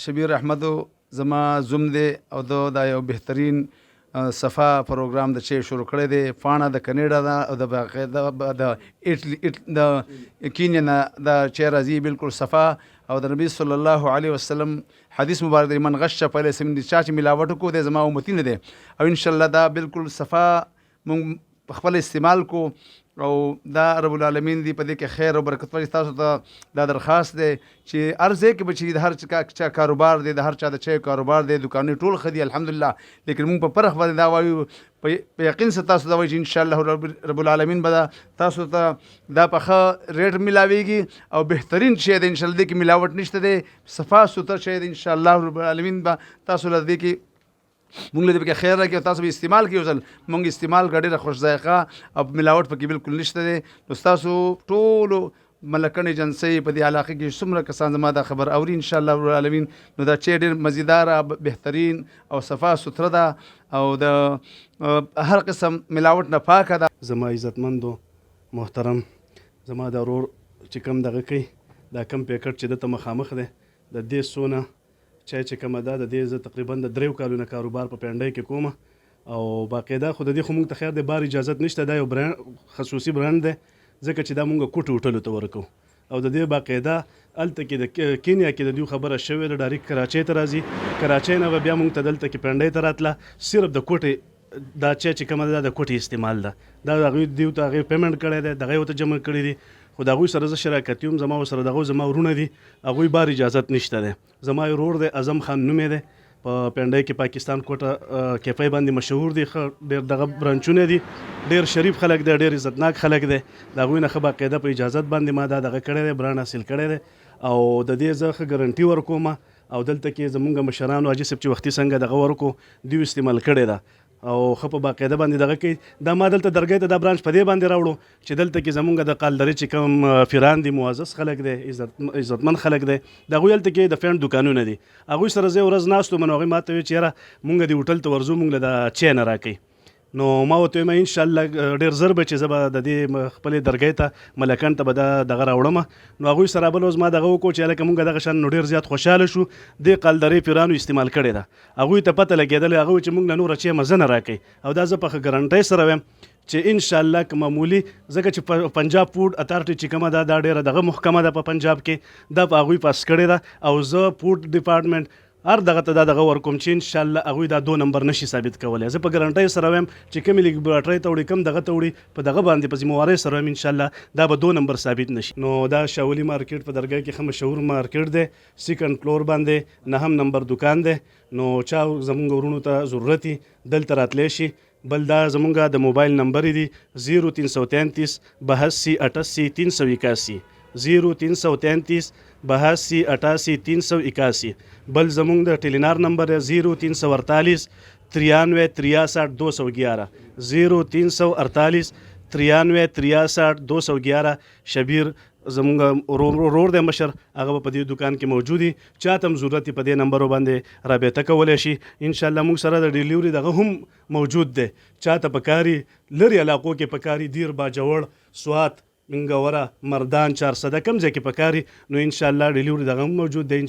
شبیر احمدو زما زوم دی او دا یو بهترین صفا پروګرام د چې شروع کړی دی. پاڼه د کنیډا ده او د باقاعده د کینیا نه دا چې راځي بالکل صفا او د نبی صلی الله علیه وسلم حدیث مبارک دی من غش پهله سم دي چا چې ملاوټ کو دی زما امتی نه دی او ان شاء الله دا بالکل صفا مونږ خپل استعمال کو او دا رب العالمین دی په دې کې خیر او برکت ورکړي. تاسو ته دا درخواست دی چې ارزه کې بچي د هر چا کاروبار دی د هر چا د چای کاروبار دی دکانې ټول خدي الحمدلله لیکن موږ په پرخ باندې دا وایو په یقین سره تاسو دا وایي چې ان شاء الله رب العالمین به تاسو ته دا په ښه ریټ ملاویږي او بهترین شی دی ان شاء الله دې کې ملاوټ نشته دی صفا سوتر شی دی ان شاء الله رب العالمین به تاسو له دې کې مونږ له دې پکې خیر راکړي او تاسو به استعمال کړئ. ځل مونږ استعمال کړی ډېره خوش ذایقه او ملاوټ پکې بالکل نشته دی. نو تاسو ټولو ملکن ایجنسۍ په دې علاقه کې څومره کسان زما دا خبر اوري ان شاء الله رب العالمین نو دا چې ډېر مزیداره بهترین او صفا سوتره ده او د هر قسم ملاوټ نه پاکه ده. زما عزتمندو محترم زما د ورور چې کوم دغه کوي دا کم پیکټ چې دته مخامخ دی د دې څونه چای چې کومه ده د دې زه تقریبا د 3 کالونو کاروبار په پنډۍ کې کوم او باقاعده خو د دې خو موږ ته خیر د بار اجازت نشته. دا یو برانډ خصوصي برانډ دی ځکه چې دا موږ کوټو هوټلو ته ورکو او د دې باقاعده هلته کې د کینیا کې د دوی خبره شوې ده ډایرکټ کراچۍ ته راځي کراچۍ نه به بیا موږ ته دلته کې پنډۍ ته راتله صرف د کوټې دا چای چې کومه ده د کوټې استعمال ده دا هغوی دوی ته هغې پیمنټ کړی دی دغه یې ورته جمع کړي دي خو د هغوی سره زه شراکت یم زما سره دغه زما ورونه دي هغوی بار اجازت نشته دی. زما ورور دی اعظم خان نوم یې دی په پنډۍ کې پاکستان کوټه کیفې باندې مشهور دي ډېر دغه برانچونه دي ډېر شریف خلک دی ډېر عزتناک خلک دی د هغوی نه ښه باقاعده په اجازت باندې ما دا دغه کړی دی برانډ حاصل کړی دی او د دې زه ښه ګارنټي ورکوم او دلته کې زمونږ مشرانو حاجي صاحب چې وختي څنګه دغه ورکو دوی استعمال کړی ده او ښه په باقاعده باندې دغه کوي. دا ما دلته درګۍ ته دا برانچ په دې باندې راوړو چې دلته کې زمونږ د قالدرې چې کوم فیران دي معزز خلک دی عزتمن خلک دی د هغوی هلته کې د فینډ دوکانونه دي هغوی سره زه ورځ ناست وم نو هغوی ما ته ویل چې یاره مونږ دې هوټل ته ورځو مونږ له د چای نه راکوي نو ما ورته وایم انشاءالله ډېر ژر به چې زه به د دې خپلې درګۍ ته ملکن ته به دغه راوړم نو هغوی سره بل ورځ ما دغه وکړو چې هلکه مونږ دغه شان نو ډېر زیات خوشحاله شو دې قالدرې پیرانو استعمال کړې ده هغوی ته پته لګېدلې هغوی چې مونږ له نوره چای مزه نه راکوي او دا زه په ښه ګارنټۍ سره وایم چې انشاءالله که معمولي ځکه چې پنجاب فوډ اتارټي چې کومه ده دا ډېره دغه محکمه ده په پنجاب کې دا په هغوی پاس کړې ده او زه فوډ ډپارټمنټ هر دغه ته دا دغه ورکوم چې انشاءالله هغوی دا 2 نمبر نشي ثابت کولی. زه په ګارنټۍ سره وایم چې کومې لیبارټرۍ ته وړي کوم دغه ته وړي په دغه باندې په ذمهوارۍ سره وایم انشاءالله دا به 2 نمبر ثابت نشي. نو دا شاولي مارکیټ په درګۍ کې ښه مشهور مارکیټ دی 2nd فلور باندې 9 نمبر دکان دی نو چا زمونږ ورونو ته ضرورت دلته راتلی شي. بل دا زمونږ د موبایل نمبر دی 0333 82 88 381 0333 82 88 381 بل زمونږ د ټیلینار نمبر 0348 93 63 211 0348 93 63 211 شبیر زمونږ ورور دی مشر هغه په دې دکان کې موجود دي چاته هم ضرورت په دې نمبرو باندې رابطه کولی شي انشاءالله موږ سره د ډیلیوري دغه هم موجود دی چاته پکاري لرې علاقو کې پکاري دیر باجوړ سوات منګوره مردان 400 کم ځای کې پکاري نو انشاءالله ډیلیوري دغه هم موجود دی.